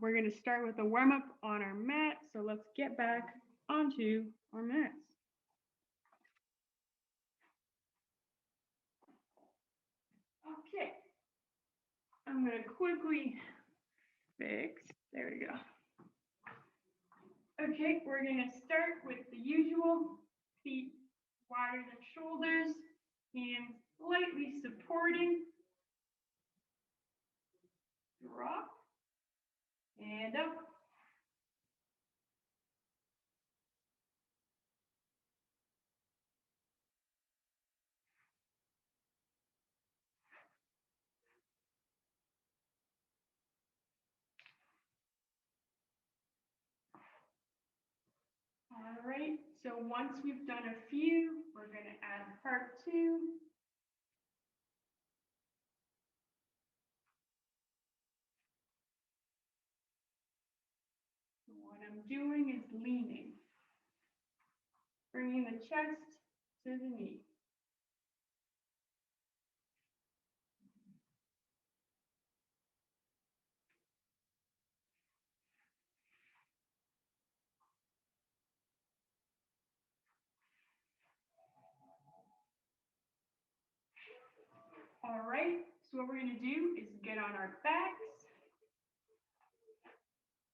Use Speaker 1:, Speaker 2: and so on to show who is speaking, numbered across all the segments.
Speaker 1: We're going to start with a warm-up on our mat, so let's get back onto our mats. Okay, I'm going to quickly fix, there we go. Okay, we're going to start with the usual, feet wider than shoulders, hands lightly supporting, drop, and up. All right, so once we've done a few, we're going to add part 2. So what I'm doing is leaning, bringing the chest to the knee. All right, so what we're going to do is get on our backs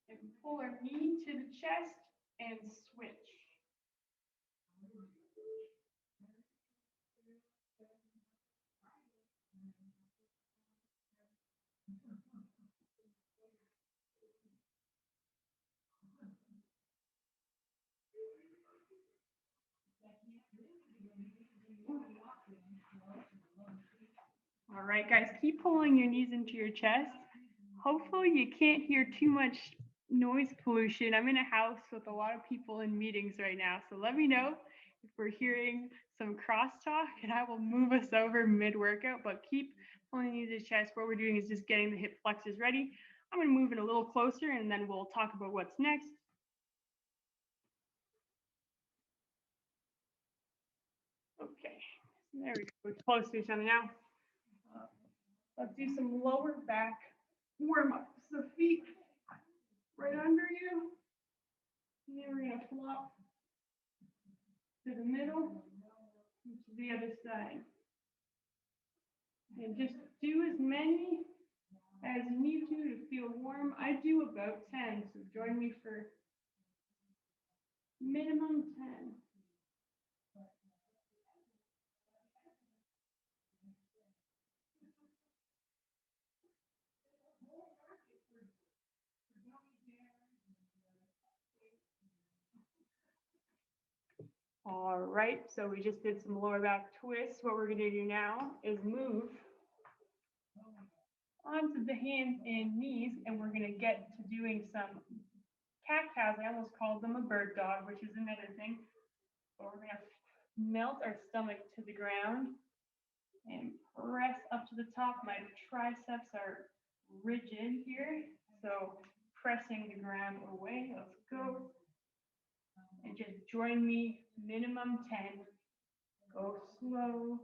Speaker 1: and pull our knee to the chest and switch. All right, guys, keep pulling your knees into your chest. Hopefully you can't hear too much noise pollution. I'm in a house with a lot of people in meetings right now, so let me know if we're hearing some crosstalk, and I will move us over mid-workout, but keep pulling into the chest. What we're doing is just getting the hip flexors ready. I'm going to move it a little closer, and then we'll talk about what's next. Okay, there we go. We're close to each other now. Let's do some lower back warm-up. So feet right under you. And then we're going to flop to the middle and to the other side. And just do as many as you need to feel warm. I do about 10, so join me for minimum 10. All right, so we just did some lower back twists. What we're going to do now is move onto the hands and knees, and we're going to get to doing some cat-cows. I almost called them a bird dog, which is another thing. So we're going to melt our stomach to the ground and press up to the top. My triceps are rigid here, so pressing the ground away. Let's go. And just join me, minimum 10. Go slow.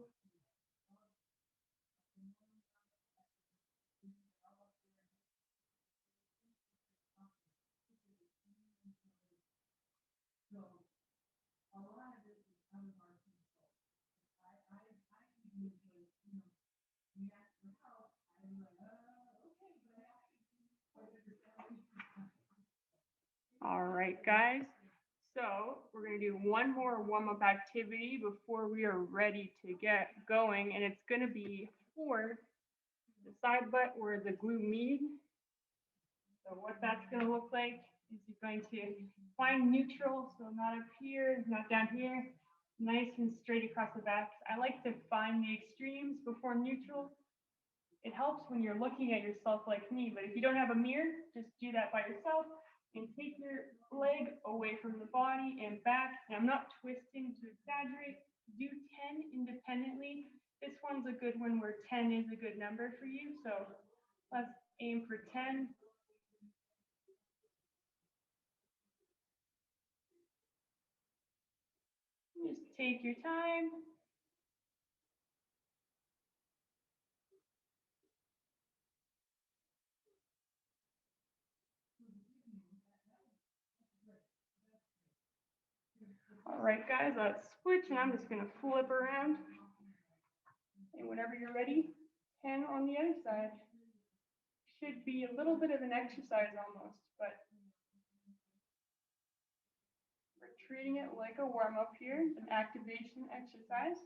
Speaker 1: All right, guys. So we're going to do one more warm-up activity before we are ready to get going, and it's going to be for the side butt where the glute med. So what that's going to look like is you're going to find neutral, so not up here, not down here, nice and straight across the back. I like to find the extremes before neutral. It helps when you're looking at yourself like me, but if you don't have a mirror, just do that by yourself and take your leg away from the body and back. And I'm not twisting to exaggerate. Do 10 independently. This one's a good one where 10 is a good number for you. So let's aim for 10. Just take your time. All right, guys, let's switch, and I'm just gonna flip around. And whenever you're ready, 10 on the other side. Should be a little bit of an exercise almost, but we're treating it like a warm-up here, an activation exercise.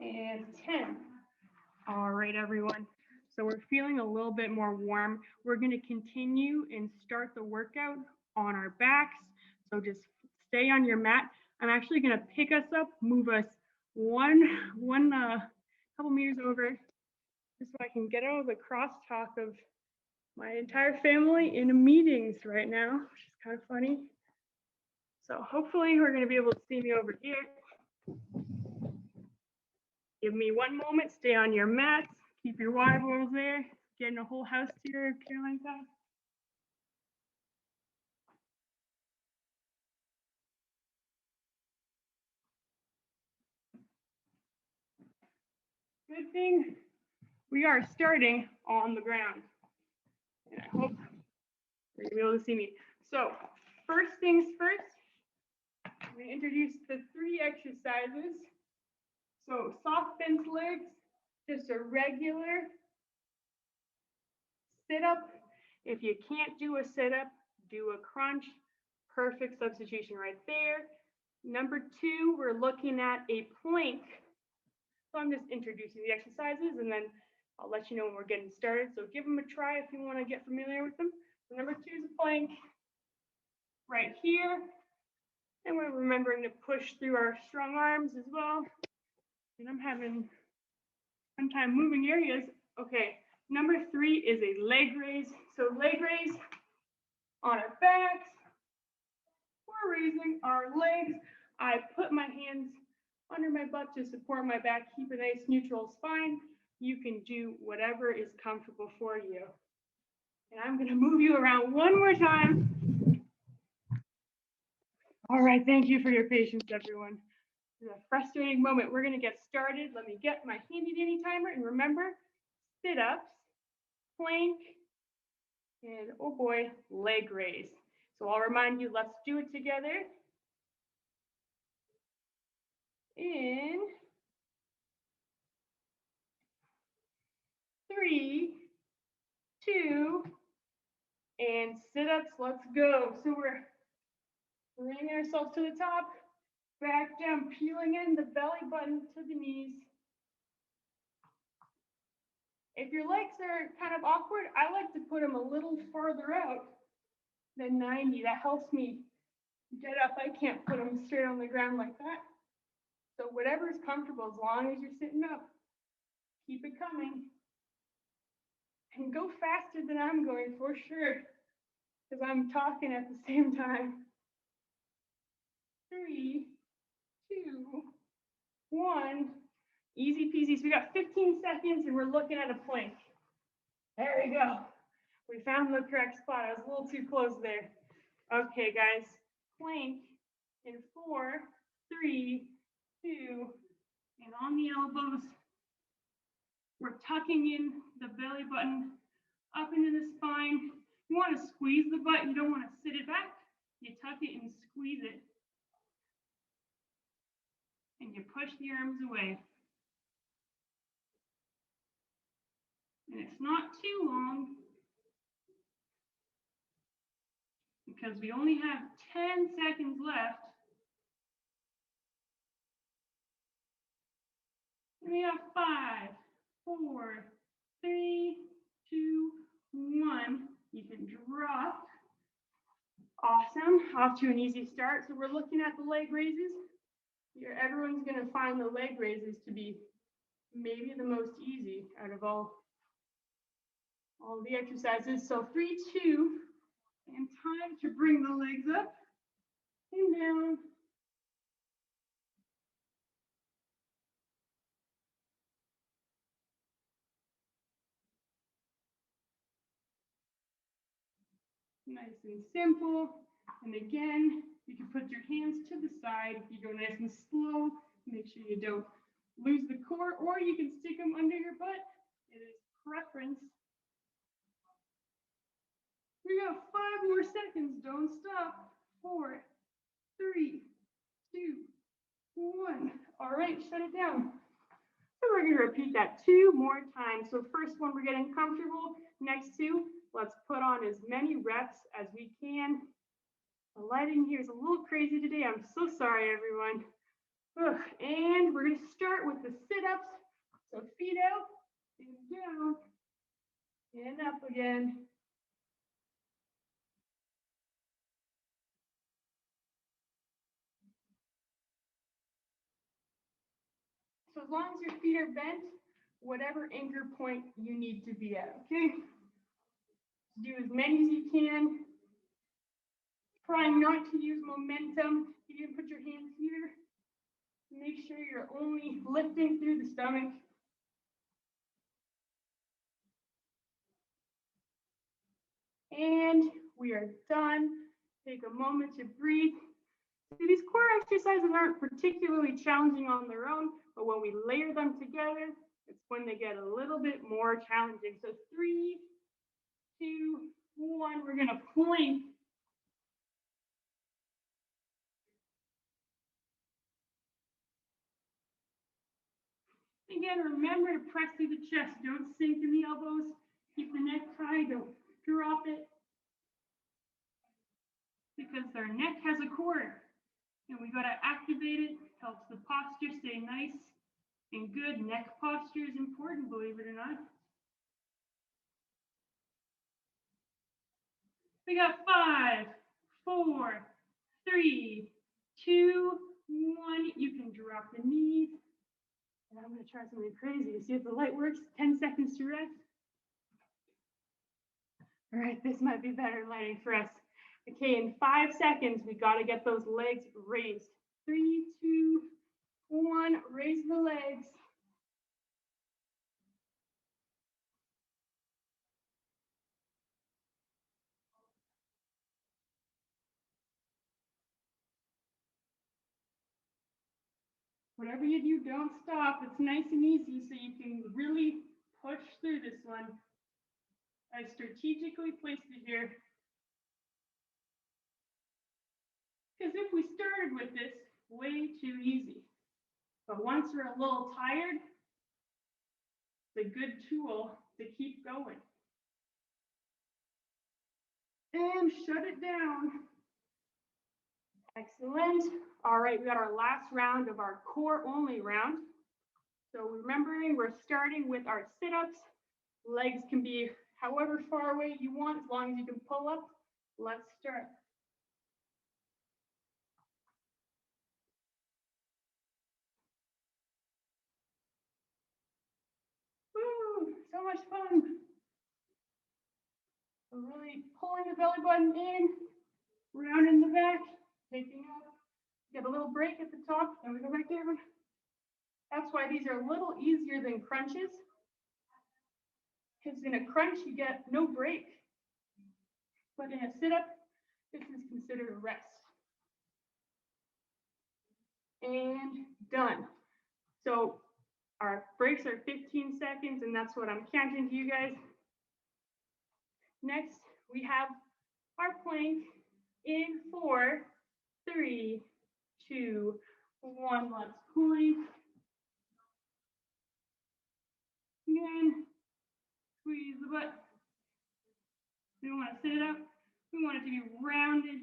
Speaker 1: And 10. All right, everyone. So we're feeling a little bit more warm. We're going to continue and start the workout on our backs. So just stay on your mat. I'm actually going to pick us up, move us one couple meters over, just so I can get out of the crosstalk of my entire family in meetings right now, which is kind of funny. So hopefully we're going to be able to see me over here. Give me one moment, stay on your mats, keep your water bottles there, getting a whole house tour of Caroline's house. Good thing we are starting on the ground. And I hope you're gonna be able to see me. So first things first, I'm gonna introduce the 3 exercises. So soft bent legs, just a regular sit-up. If you can't do a sit-up, do a crunch. Perfect substitution right there. Number 2, we're looking at a plank. So I'm just introducing the exercises, and then I'll let you know when we're getting started. So give them a try if you want to get familiar with them. So number 2 is a plank right here. And we're remembering to push through our strong arms as well. And I'm having some time moving areas. Okay, number 3 is a leg raise. So leg raise on our backs. We're raising our legs. I put my hands under my butt to support my back, keep a nice neutral spine. You can do whatever is comfortable for you. And I'm gonna move you around one more time. All right, thank you for your patience, everyone. It's a frustrating moment. We're gonna get started. Let me get my handy dandy timer, and remember, sit-ups, plank, and oh boy, leg raise. So I'll remind you, let's do it together. In 3, 2, and sit-ups, let's go. So we're bringing ourselves to the top, back down, peeling in the belly button to the knees. If your legs are kind of awkward, I like to put them a little farther out than 90. That helps me get up. I can't put them straight on the ground like that. So whatever is comfortable, as long as you're sitting up, keep it coming. And go faster than I'm going for sure, because I'm talking at the same time. 3, 2, 1. Easy peasy. So we got 15 seconds and we're looking at a plank. There we go. We found the correct spot. I was a little too close there. Okay, guys. Plank in 4, 3, 2, and on the elbows. We're tucking in the belly button up into the spine. You want to squeeze the butt. You don't want to sit it back. You tuck it and squeeze it. And you push the arms away. And it's not too long, because we only have 10 seconds left. And we have 5, 4, 3, 2, 1. You can drop. Awesome. Off to an easy start. So we're looking at the leg raises. Here, everyone's going to find the leg raises to be maybe the most easy out of all the exercises. So 3, 2, and time to bring the legs up and down. Nice and simple. And again, you can put your hands to the side. You go nice and slow. Make sure you don't lose the core, or you can stick them under your butt. It is preference. We got 5 more seconds. Don't stop. 4, 3, 2, 1. All right, shut it down. So we're going to repeat that 2 more times. So first one, we're getting comfortable. Next 2, let's put on as many reps as we can. The lighting here is a little crazy today. I'm so sorry, everyone. Ugh. And we're going to start with the sit-ups. So feet out and down and up again. So as long as your feet are bent, whatever anchor point you need to be at, okay? Do as many as you can. Trying not to use momentum. You can put your hands here. Make sure you're only lifting through the stomach. And we are done. Take a moment to breathe. See, these core exercises aren't particularly challenging on their own, but when we layer them together, it's when they get a little bit more challenging. So 3, 2, 1, we're gonna plank. Again, remember to press through the chest. Don't sink in the elbows. Keep the neck high, don't drop it. Because their neck has a core. And we gotta activate it, helps the posture stay nice and good. Neck posture is important, believe it or not. We got 5, 4, 3, 2, 1. You can drop the knees. And I'm gonna try something crazy to see if the light works. 10 seconds to rest. All right, this might be better lighting for us. Okay, in 5 seconds, we gotta get those legs raised. 3, 2, 1, raise the legs. Whatever you do, don't stop. It's nice and easy so you can really push through this one. I strategically placed it here. Because if we started with this, way too easy. But once we're a little tired, it's a good tool to keep going. And shut it down. Excellent. All right, we got our last round of our core only round. So remembering we're starting with our sit-ups. Legs can be however far away you want, as long as you can pull up. Let's start. Woo, so much fun. We're really pulling the belly button in, round in the back, taking up. Get a little break at the top, and we go back down. That's why these are a little easier than crunches. Because in a crunch, you get no break. But in a sit-up, this is considered a rest. And done. So our breaks are 15 seconds, and that's what I'm counting to you guys. Next, we have our plank in 4, 3, 2, 1. Let's plank. Again, squeeze the butt. We want to sit it up. We want it to be rounded.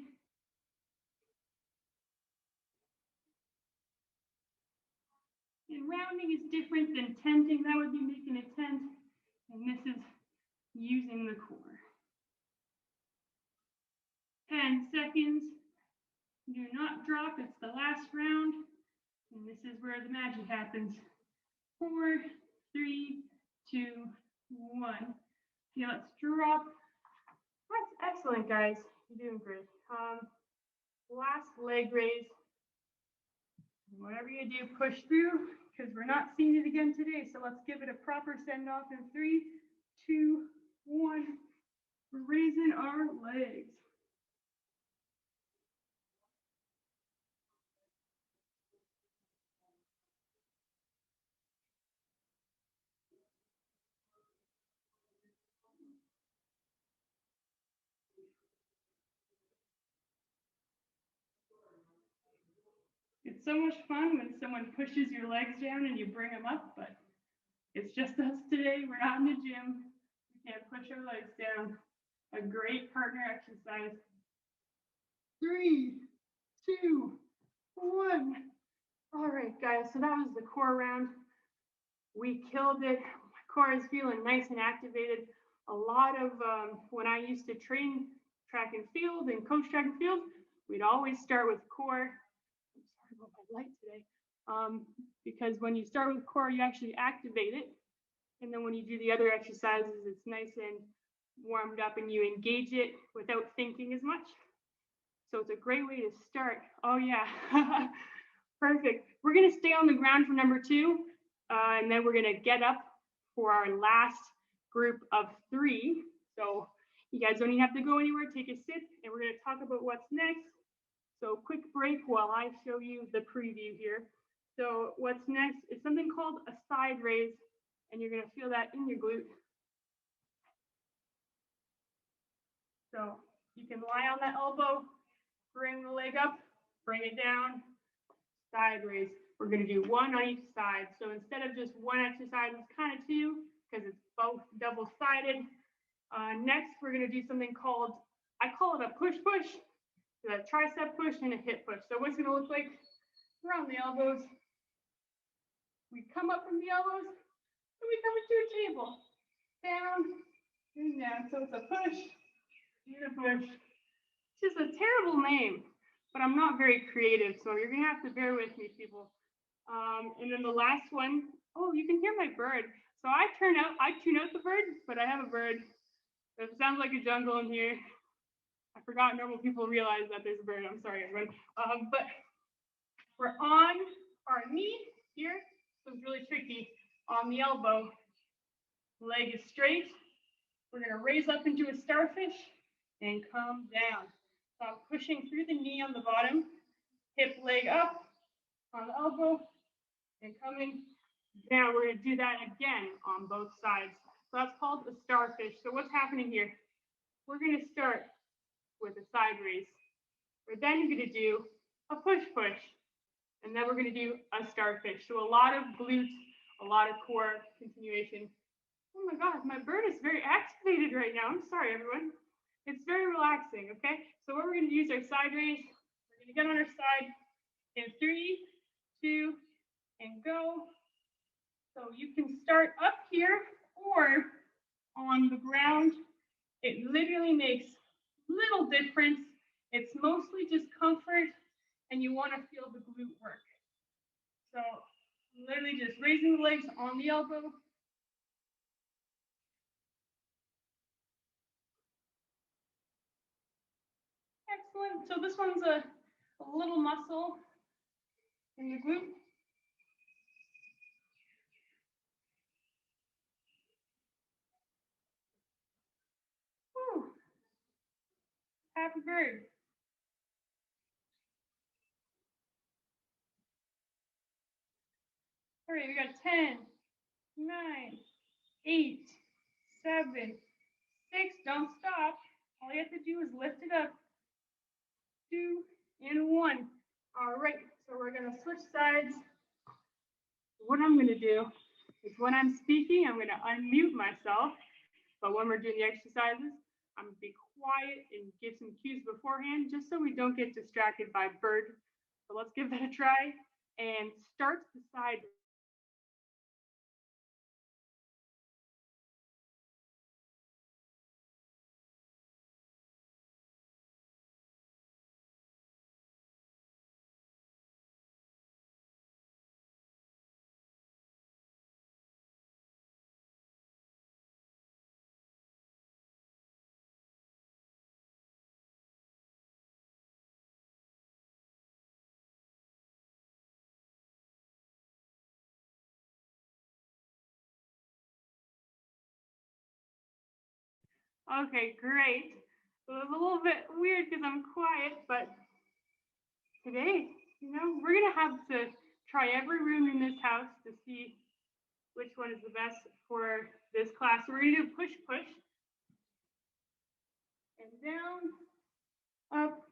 Speaker 1: And rounding is different than tenting. That would be making a tent. And this is using the core. 10 seconds. Do not drop. It's the last round. And this is where the magic happens. 4, 3, 2, 1. Okay, let's drop. That's excellent, guys. You're doing great. Last leg raise. Whatever you do, push through, because we're not seeing it again today. So let's give it a proper send off in 3, 2, 1. We're raising our legs. so much fun when someone pushes your legs down and you bring them up, but it's just us today. We're not in the gym. We can't push our legs down. A great partner exercise. 3, 2, 1. All right, guys, so that was the core round. We killed it. My core is feeling nice and activated. A lot of, when I used to train track and field and coach track and field, we'd always start with core. I'm sorry about my light today. Because when you start with core, you actually activate it. And then when you do the other exercises, it's nice and warmed up and you engage it without thinking as much. So it's a great way to start. Oh yeah, perfect. We're gonna stay on the ground for number 2, and then we're gonna get up for our last group of 3. So you guys don't even have to go anywhere, take a sit, and we're gonna talk about what's next. So quick break while I show you the preview here. So what's next is something called a side raise, and you're gonna feel that in your glute. So you can lie on that elbow, bring the leg up, bring it down, side raise. We're gonna do 1 on each side. So instead of just 1 exercise, it's kind of 2 because it's both double-sided. Next, we're gonna do something called, I call it a push-push, so a tricep push and a hip push. So what's gonna look like, we're on the elbows. We come up from the elbows, and we come into a table. Down, and down. So it's a push, and a push. It's just a terrible name, but I'm not very creative, so you're gonna have to bear with me, people. And then the last one, oh, you can hear my bird. So I tune out the bird, but I have a bird. It sounds like a jungle in here. I forgot normal people realize that there's a bird. I'm sorry, everyone. But we're on our knee here, so it's really tricky. On the elbow, leg is straight. We're gonna raise up into a starfish and come down. So I'm pushing through the knee on the bottom, hip leg up on the elbow, and coming down. We're gonna do that again on both sides. So that's called a starfish. So what's happening here? We're gonna start with a side raise. We're then gonna do a push-push, and then we're gonna do a starfish. So a lot of glutes, a lot of core continuation. Oh my God, my bird is very activated right now. I'm sorry, everyone. It's very relaxing, okay? So what we're gonna use our side raise. We're gonna get on our side in 3, 2, and go. So you can start up here or on the ground. It literally makes little difference. It's mostly just comfort and you wanna feel the glute work. So literally just raising the legs on the elbow. Excellent. So this one's a little muscle in the glute. Whew. Happy bird. All right, we got 10, 9, 8, 7, 6. Don't stop. All you have to do is lift it up. 2 and 1. All right, so we're gonna switch sides. What I'm gonna do is when I'm speaking, I'm gonna unmute myself. But when we're doing the exercises, I'm gonna be quiet and give some cues beforehand, just so we don't get distracted by bird. So let's give that a try and start the side. Okay, great. So it's a little bit weird because I'm quiet, but today, we're gonna have to try every room in this house to see which one is the best for this class. So we're gonna do push, push, and down, up.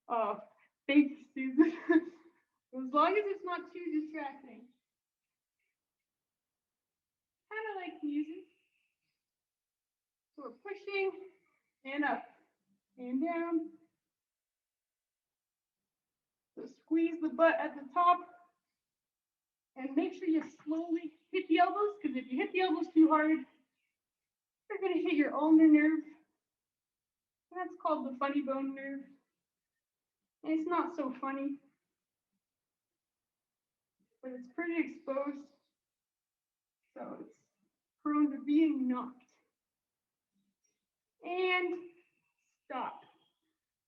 Speaker 1: Oh, thanks, Susan. It was As long as it's not too distracting. Kind of like music. So we're pushing and up and down. So squeeze the butt at the top and make sure you slowly hit the elbows, because if you hit the elbows too hard, you're going to hit your ulnar nerve. That's called the funny bone nerve. And it's not so funny, but it's pretty exposed, so it's prone to being knocked. And stop.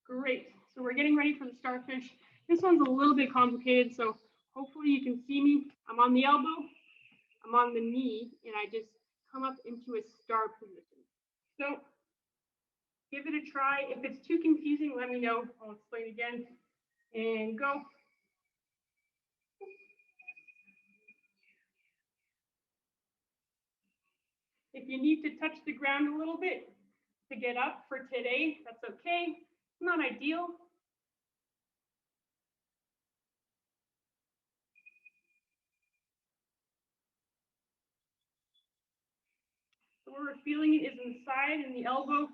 Speaker 1: Great. So we're getting ready for the starfish. This one's a little bit complicated, so hopefully you can see me. I'm on the elbow, I'm on the knee, and I just come up into a star position. So give it a try. If it's too confusing, let me know. I'll explain again. And go. If you need to touch the ground a little bit to get up for today, that's okay. It's not ideal. So where we're feeling it is in the side, in the elbow,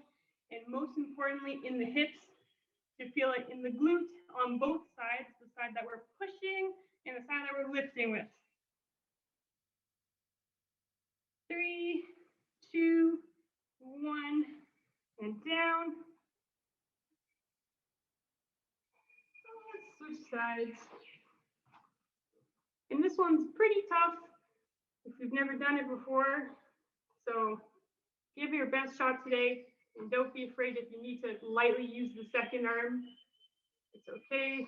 Speaker 1: and most importantly in the hips. You feel it in the glute on both sides, the side that we're pushing and the side that we're lifting with. 3, 2, 1, and down. Let's switch sides. And this one's pretty tough if you've never done it before. So give it your best shot today, and don't be afraid if you need to lightly use the second arm. It's okay.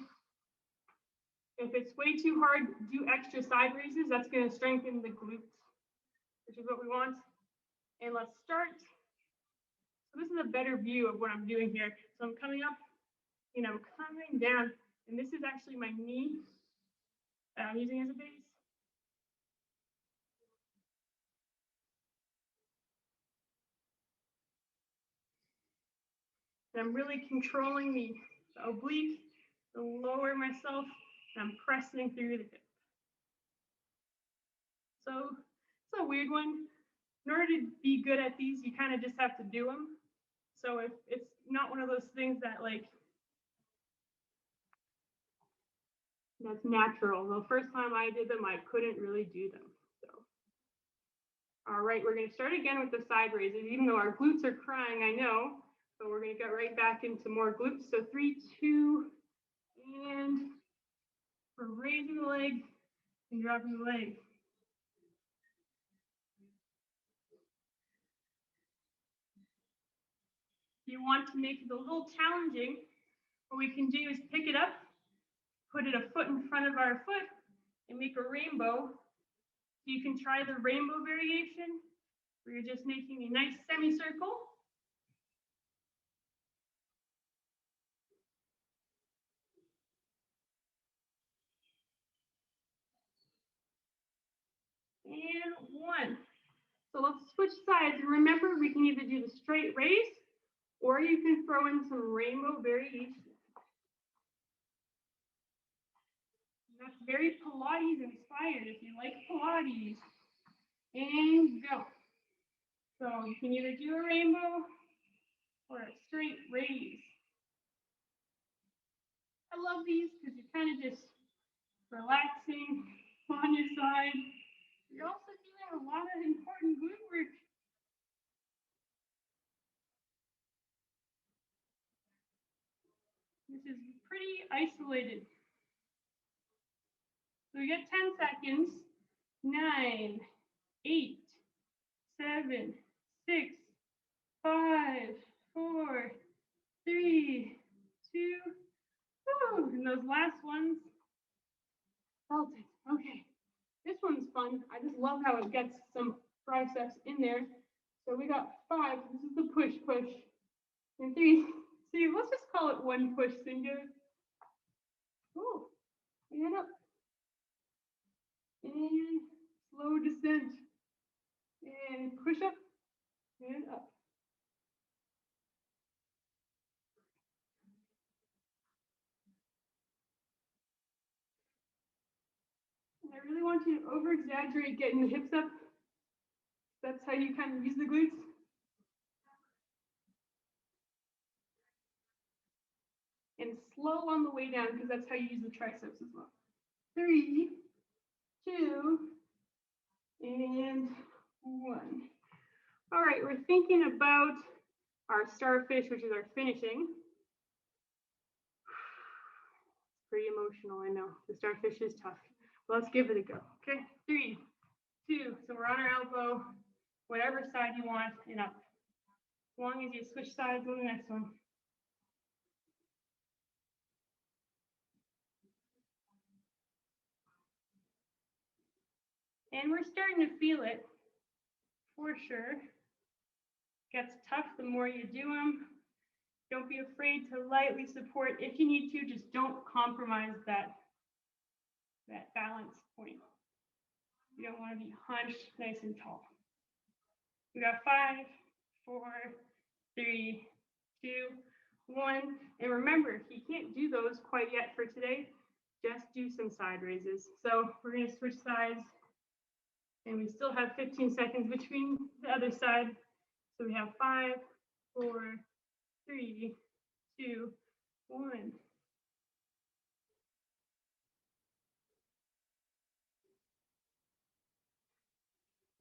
Speaker 1: If it's way too hard, do extra side raises. That's going to strengthen the glutes, which is what we want. And let's start. So this is a better view of what I'm doing here. So I'm coming up and I'm coming down. And this is actually my knee that I'm using as a base. And I'm really controlling the oblique, to lower myself, and I'm pressing through the hip. So it's a weird one. In order to be good at these, you kind of just have to do them. So if it's not one of those things that like, that's natural. The first time I did them, I couldn't really do them. So, all right, we're going to start again with the side raises, even though our glutes are crying, I know. So we're going to get right back into more glutes. So 3, 2, and we're raising the leg and dropping the leg. If you want to make it a little challenging, what we can do is pick it up, put it a foot in front of our foot, and make a rainbow. You can try the rainbow variation, where you're just making a nice semicircle. And 1. So let's switch sides. And remember, we can either do the straight raise, or you can throw in some rainbow variation. That's very Pilates inspired if you like Pilates. And go. So you can either do a rainbow or a straight raise. I love these because you're kind of just relaxing on your side. You're also doing a lot of important glute work. This is pretty isolated. So we get 10 seconds. 9, 8, 7, 6, 5, 4, 3, 2. Woo! And those last ones felt it. Okay. This one's fun. I just love how it gets some triceps in there. So we got 5. This is the push. And 3. See, let's just call it one push singular. Oh, and up. And slow descent. And push up and up. really want you to over-exaggerate getting the hips up. That's how you kind of use the glutes. And slow on the way down, because that's how you use the triceps as well. 3, 2, and 1. All right, we're thinking about our starfish, which is our finishing. It's pretty emotional, I know. The starfish is tough. Well, let's give it a go. Okay, 3, 2. So we're on our elbow, whatever side you want, and up. As long as you switch sides on the next one. And we're starting to feel it, for sure. Gets tough the more you do them. Don't be afraid to lightly support. If you need to, just don't compromise that balance point. You don't want to be hunched nice and tall. We got 5, 4, 3, 2, 1. And remember, you can't do those quite yet for today. Just do some side raises. So we're going to switch sides. And we still have 15 seconds between the other side. So we have 5, 4, 3, 2, 1.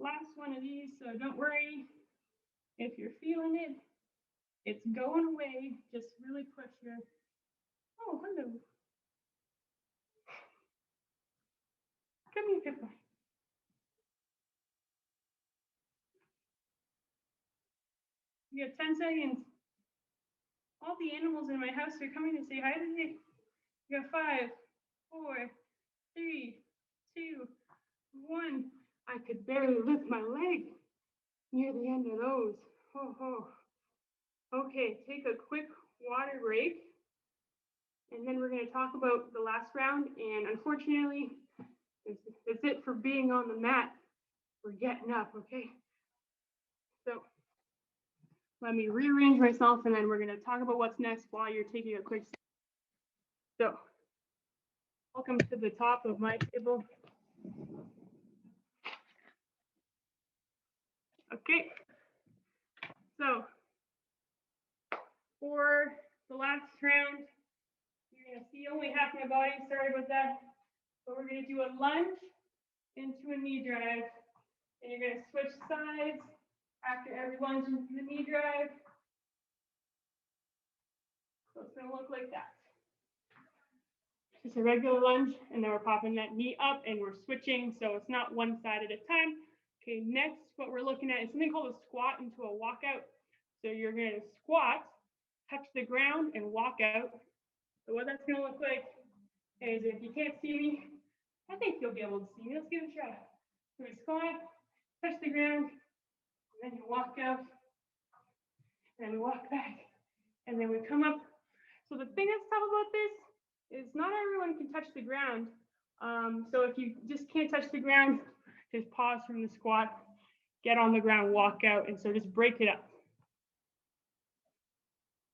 Speaker 1: Last one of these, so don't worry if you're feeling it. It's going away. Just really push your, oh, hello. Come here, Pippa. You got 10 seconds. All the animals in my house are coming to say hi today. You got 5, 4, 3, 2, 1. I could barely lift my leg near the end of those. Oh, oh. Okay, take a quick water break. And then we're going to talk about the last round. And unfortunately, that's it for being on the mat. We're getting up, okay? So let me rearrange myself, and then we're going to talk about what's next while you're taking a quick step. So welcome to the top of my table. Okay. So for the last round, you're going to see only half my body. Sorry about that. But we're going to do a lunge into a knee drive. And you're going to switch sides after every lunge into the knee drive. So it's going to look like that. Just a regular lunge, and then we're popping that knee up, and we're switching, so it's not one side at a time. Okay, next, what we're looking at is something called a squat into a walkout. So you're going to squat, touch the ground, and walk out. So what that's going to look like is, if you can't see me, I think you'll be able to see me. Let's give it a try. So we squat, touch the ground, and then you walk out, and then we walk back, and then we come up. So the thing that's tough about this is not everyone can touch the ground. So if you just can't touch the ground, just pause from the squat, get on the ground, walk out, and so just break it up.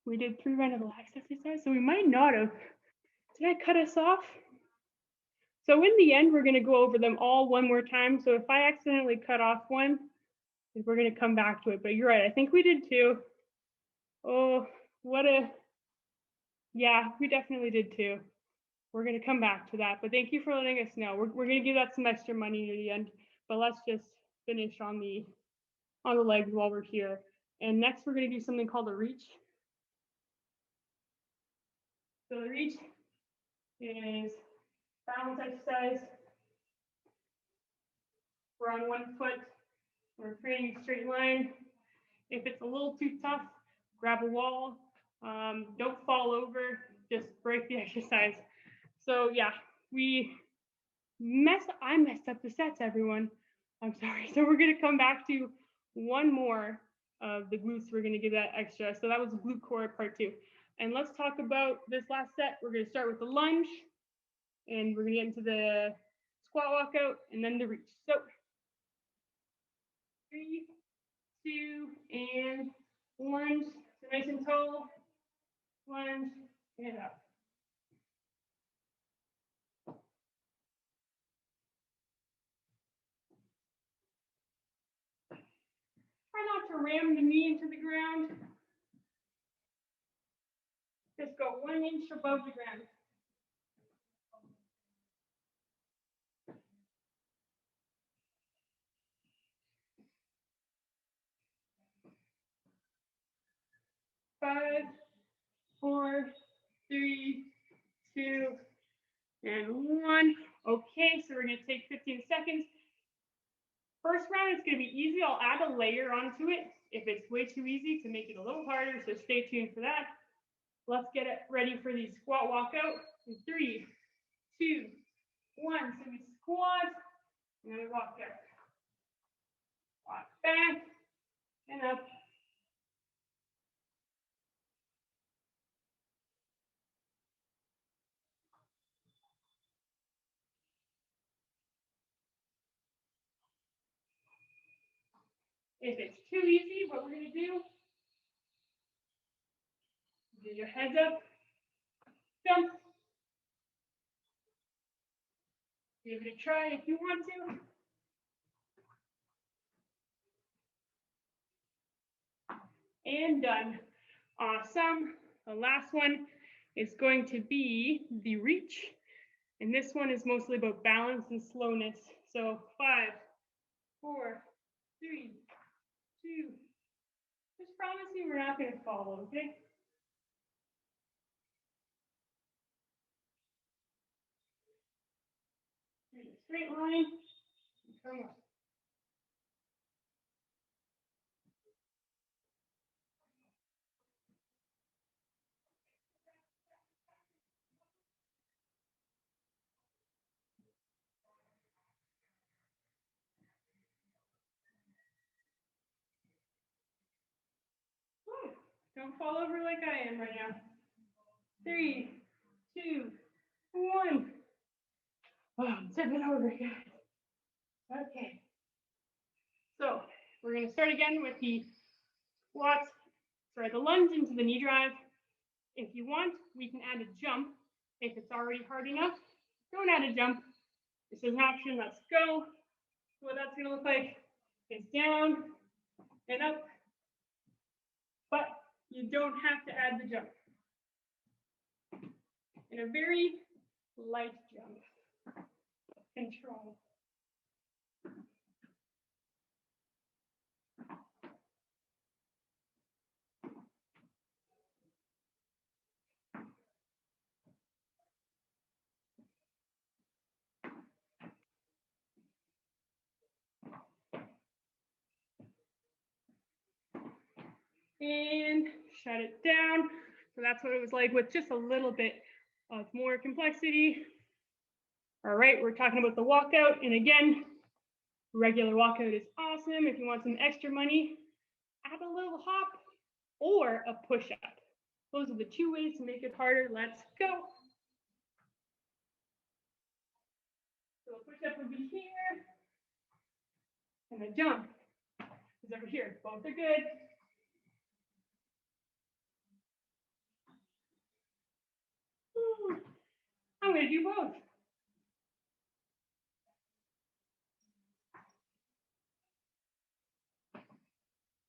Speaker 1: We did 3 rounds of relaxed exercise, so we might not have. Did I cut us off? So in the end, we're going to go over them all one more time. So if I accidentally cut off one, we're going to come back to it. But you're right, I think we did 2. Oh, yeah, we definitely did 2. We're going to come back to that, but thank you for letting us know. We're going to give that some extra money near the end, but let's just finish on the legs while we're here. And next, we're going to do something called a reach. So the reach is balance exercise. We're on one foot. We're creating a straight line. If it's a little too tough, grab a wall. Don't fall over. Just break the exercise. So yeah, I messed up the sets, everyone. I'm sorry. So we're going to come back to one more of the glutes. We're going to give that extra. So that was glute core part 2. And let's talk about this last set. We're going to start with the lunge, and we're going to get into the squat walkout, and then the reach. So 3, 2, and lunge. So nice and tall. Lunge and up. to ram the knee into the ground. Just go 1 inch above the ground. Five, 4, 3, 2, and 1. Okay, so we're going to take 15 seconds. First round is going to be easy. I'll add a layer onto it if it's way too easy to make it a little harder, so stay tuned for that. Let's get it ready for the squat walkout. In 3, 2, 1. So we squat, and then we walk out. Walk back, and up. If it's too easy, what we're going to do, get your heads up, jump. Give it a try if you want to. And done. Awesome. The last one is going to be the reach. And this one is mostly about balance and slowness. So 5, 4, 3, 2. Just promise me we're not going to follow, okay? Here's a straight line. Come on. Don't fall over like I am right now. 3, 2, 1. Oh, I'm tipping over, guys. Okay. So we're going to start again with the squats. Sorry, the lunge into the knee drive. If you want, we can add a jump. If it's already hard enough, don't add a jump. This is an option. Let's go. So what that's going to look like is down and up. But you don't have to add the jump. And a very light jump. Control. And shut it down. So that's what it was like with just a little bit of more complexity. All right, we're talking about the walkout. And again, regular walkout is awesome. If you want some extra money, add a little hop or a push-up. Those are the 2 ways to make it harder. Let's go. So a push-up would be here. And a jump is over here. Both are good. I'm going to do both.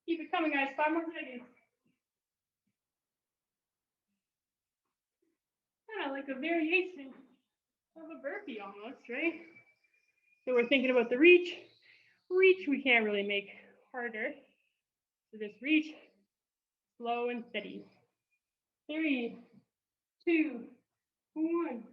Speaker 1: Keep it coming, guys. 5 more seconds. Kind of like a variation of a burpee almost, right? So we're thinking about the reach. Reach we can't really make harder. So just reach, slow and steady. 3, 2, 1.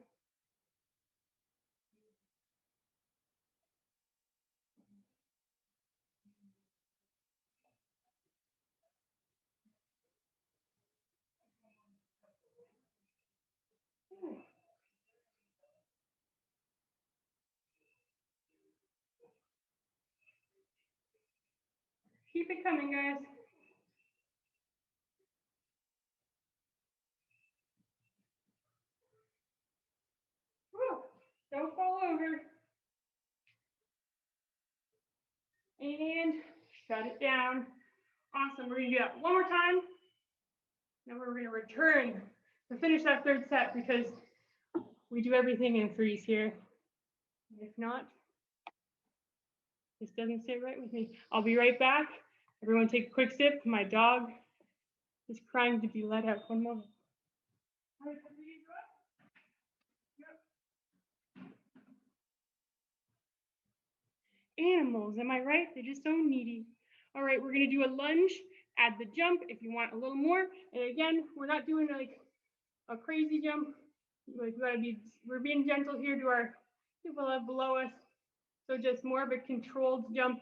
Speaker 1: Keep it coming, guys. Woo. Don't fall over. And shut it down. Awesome. We're going to do that one more time. Now we're going to return to finish that 3rd set because we do everything in threes here. If not, this doesn't sit right with me. I'll be right back Everyone take a quick sip. My dog is crying to be let out. One moment. Animals, am I right? They're just so needy. All right, we're gonna do a lunge, add the jump if you want a little more. And again, we're not doing like a crazy jump. Like we're being gentle here to our people below us. So just more of a controlled jump,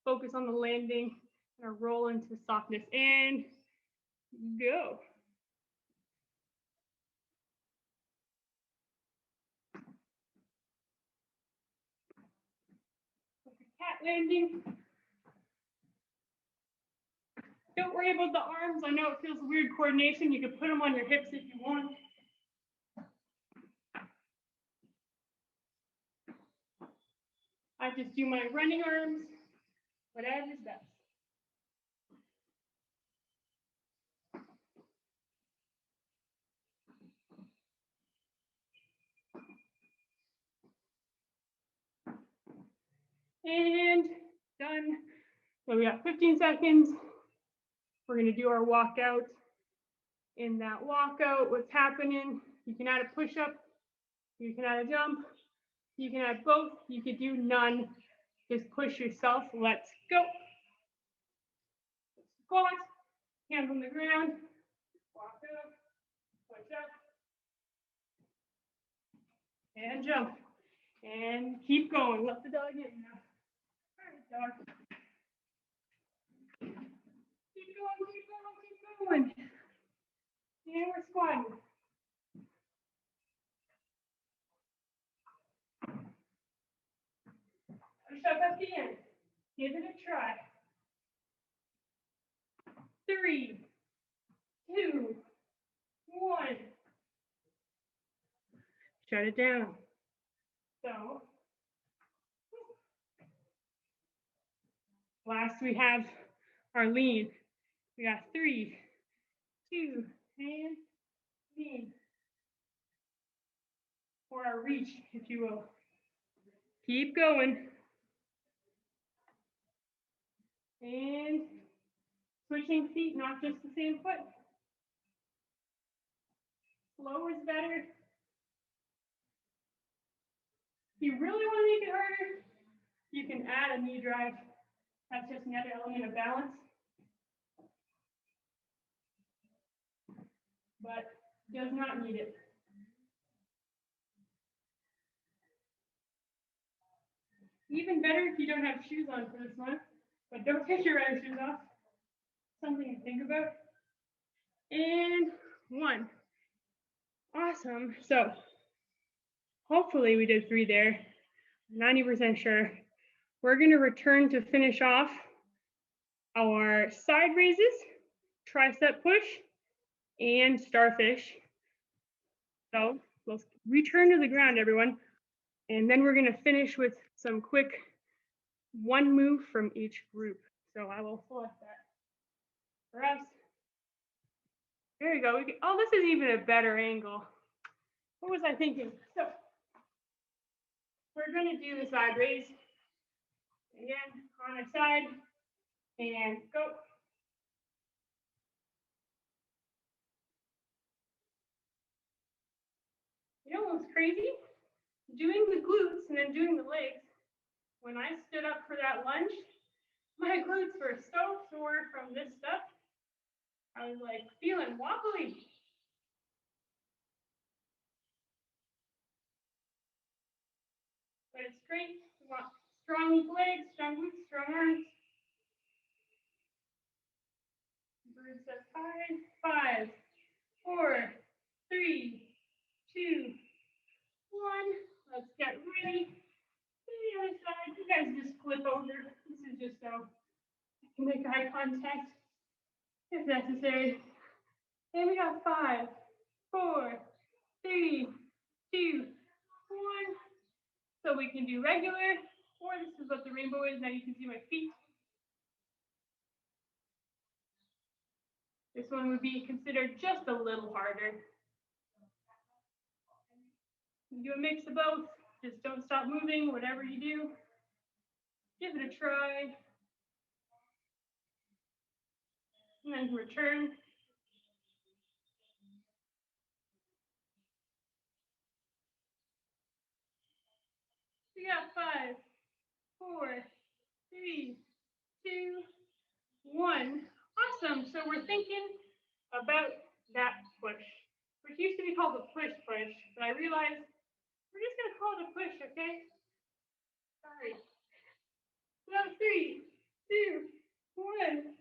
Speaker 1: focus on the landing, and a roll into softness. And go. Cat landing. Don't worry about the arms. I know it feels weird coordination. You can put them on your hips if you want. I just do my running arms, whatever's best. And done. So we got 15 seconds. We're gonna do our walkout. In that walkout, what's happening? You can add a push-up, you can add a jump, you can add both, you could do none. Just push yourself. Let's go. Squat, hands on the ground, walk up, push up, and jump. And keep going. Let the dog in now. All right, dog. Keep going, keep going, keep going. And we're squatting. Push up at the end. Give it a try. 3, 2, 1. Shut it down. So, last we have our lean. We got 3, 2, and lean. Or our reach, if you will. Keep going. And switching feet, not just the same foot. Slower is better. If you really want to make it harder, you can add a knee drive. That's just another element of balance. But does not need it. Even better if you don't have shoes on for this one, but don't take your running shoes off. Something to think about. And 1. Awesome. So hopefully we did 3 there. 90% sure. We're going to return to finish off our side raises, tricep push, and starfish. So let's return to the ground, everyone. And then we're going to finish with some quick one move from each group. So I will select that for us. There you go. Oh, this is even a better angle. What was I thinking? So we're going to do the side raise. Again, on our side, and go. You know what's crazy? Doing the glutes and then doing the legs. When I stood up for that lunge, my glutes were so sore from this stuff. I was like feeling wobbly. But it's great. We want strong legs, strong glutes, strong arms. Bird says 5, 4, 3, 2, 1. Let's get ready. To the other side. You guys just flip over. This is just so I can make eye contact if necessary. And we got 5, 4, 3, 2, 1. So we can do regular, or this is what the rainbow is. Now you can see my feet. This one would be considered just a little harder. You can do a mix of both. Just don't stop moving, whatever you do. Give it a try. and then return. We got 5, 4, 3, 2, 1. Awesome. So we're thinking about that push, which used to be called a push, but I realized we're just going to call it a push, okay? Sorry. So 3, 2, 1.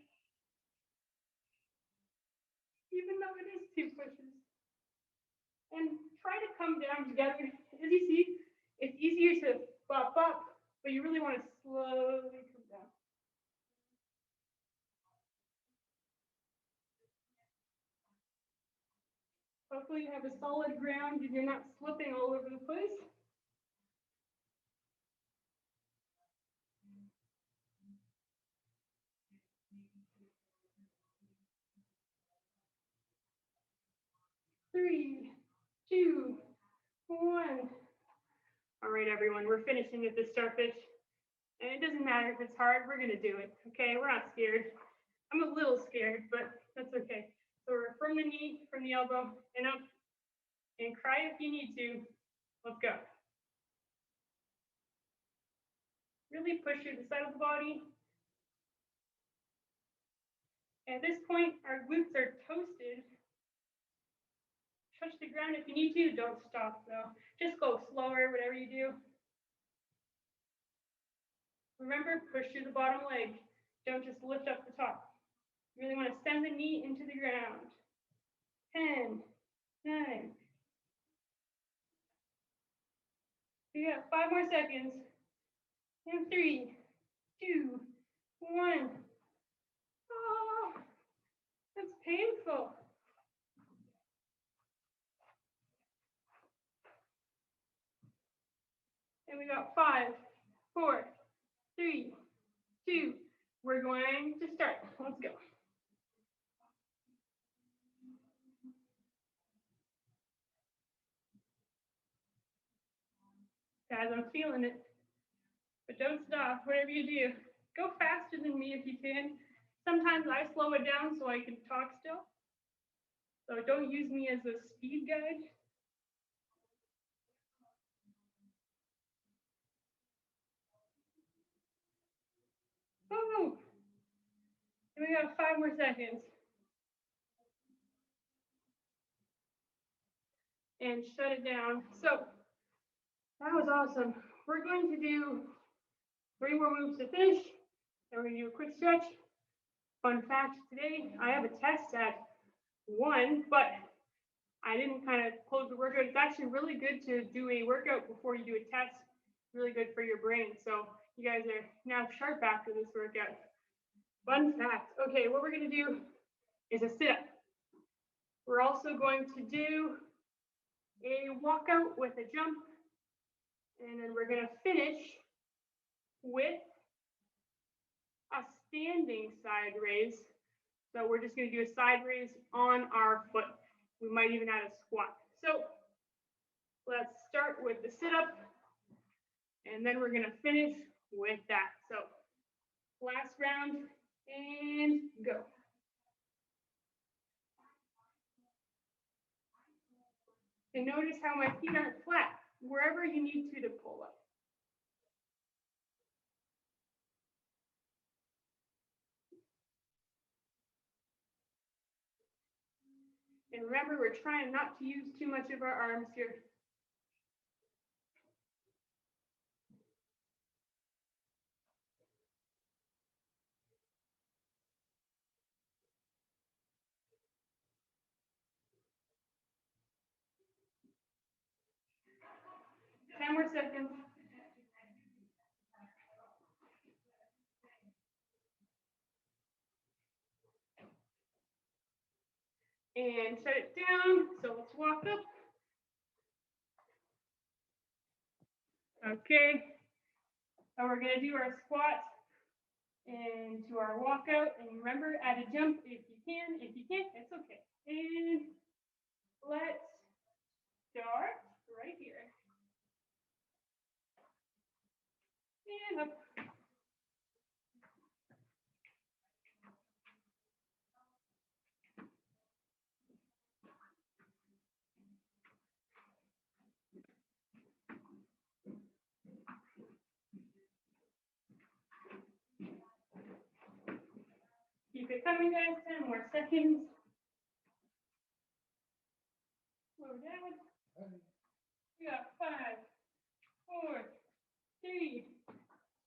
Speaker 1: Even though it is 2 pushes. And try to come down together. As you see, it's easier to bop up, but you really want to slowly come down. Hopefully you have a solid ground and you're not slipping all over the place. Three, 2, 1. All right, everyone, we're finishing with the Starfish. And it doesn't matter if it's hard, we're gonna do it, okay? We're not scared. I'm a little scared, but that's okay. So we're from the knee, from the elbow, and up, and cry if you need to. Let's go. Really push through the side of the body. At this point, our glutes are toasted. Touch the ground if you need to. Don't stop, though. Just go slower, whatever you do. Remember, push through the bottom leg. Don't just lift up the top. You really want to send the knee into the ground. 10, 9. You got 5 more seconds. And 3, 2, 1. Oh, that's painful. And we got 5, 4, 3, 2. We're going to start. Let's go. Guys, I'm feeling it. But don't stop, whatever you do. Go faster than me if you can. Sometimes I slow it down so I can talk still. So don't use me as a speed guide. Oh, and we got 5 more seconds. And shut it down. So that was awesome. We're going to do 3 more moves to finish. Then we're going to do a quick stretch. Fun fact today, I have a test at 1, but I didn't kind of close the workout. It's actually really good to do a workout before you do a test. Really good for your brain. So you guys are now sharp after this workout. Fun fact. Okay, what we're going to do is a sit-up. We're also going to do a walkout with a jump. And then we're going to finish with a standing side raise. So we're just going to do a side raise on our foot. We might even add a squat. So let's start with the sit-up, and then we're going to finish with that. So last round, and go. And notice how my feet aren't flat, wherever you need to pull up. And remember, we're trying not to use too much of our arms here. Ten more seconds. And shut it down. So let's walk up. Okay. So we're going to do our squat into our walkout. And remember, add a jump if you can. If you can't, it's okay. And let's start right here. And up. coming, guys. 10 more seconds. Slow down. We got 5, 4, 3,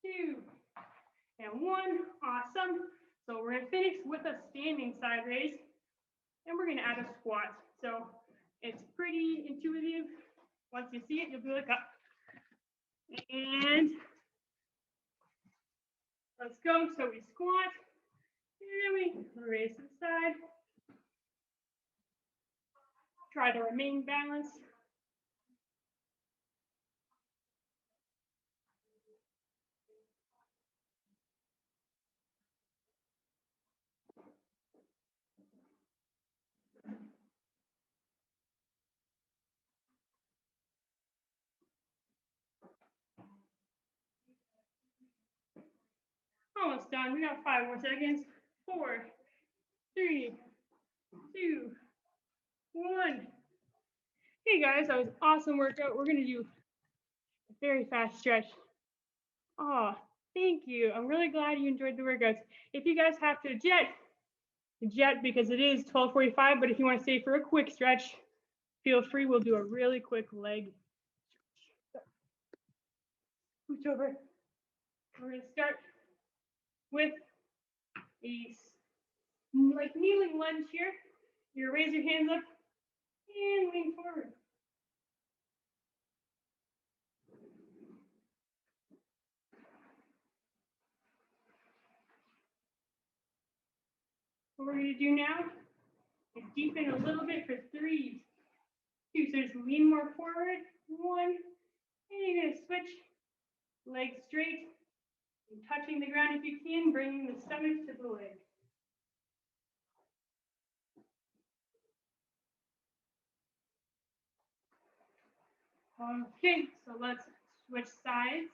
Speaker 1: 2, and 1. Awesome. So we're gonna finish with a standing side raise, and we're gonna add a squat. So it's pretty intuitive. Once you see it, you'll be like, up. And let's go. So we squat, and we raise to the side. Try to remain balanced. Almost done. We got 5 more seconds. 4, 3, 2, 1. Hey guys, that was an awesome workout. We're gonna do a very fast stretch. Oh, thank you. I'm really glad you enjoyed the workouts. If you guys have to jet because it is 12:45. But if you want to stay for a quick stretch, feel free. We'll do a really quick leg. Scooch over. We're gonna start with a like kneeling lunge here. You raise your hands up and lean forward. What we're going to do now is deepen a little bit for 3, 2. So just lean more forward. 1. And you're going to switch legs straight and touching the ground if you can, bringing the stomach to the leg. Okay, so let's switch sides.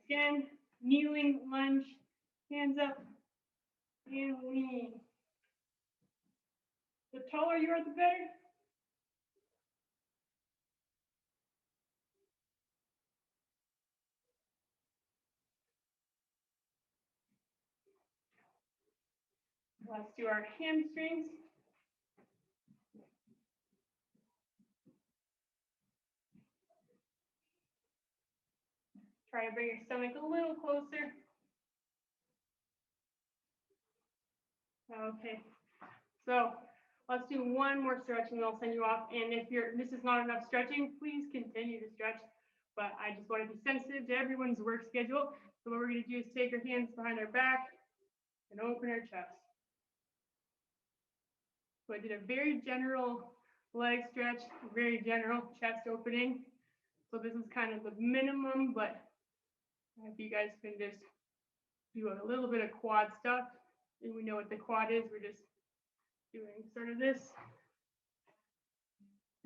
Speaker 1: Again, kneeling lunge, hands up, and lean. The taller you are, the better. Let's do our hamstrings. Try to bring your stomach a little closer. Okay, so let's do one more stretch and I'll send you off. And if this is not enough stretching, please continue to stretch. But I just want to be sensitive to everyone's work schedule. So what we're going to do is take our hands behind our back and open our chest. So I did a very general leg stretch, very general chest opening. So this is kind of the minimum, but if you guys can just do a little bit of quad stuff, and we know what the quad is, we're just doing sort of this,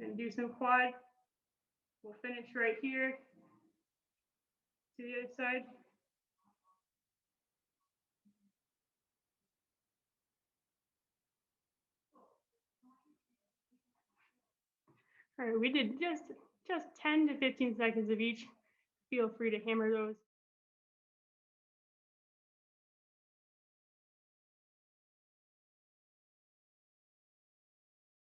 Speaker 1: and do some quad. We'll finish right here to the other side. All right, we did just 10 to 15 seconds of each. Feel free to hammer those.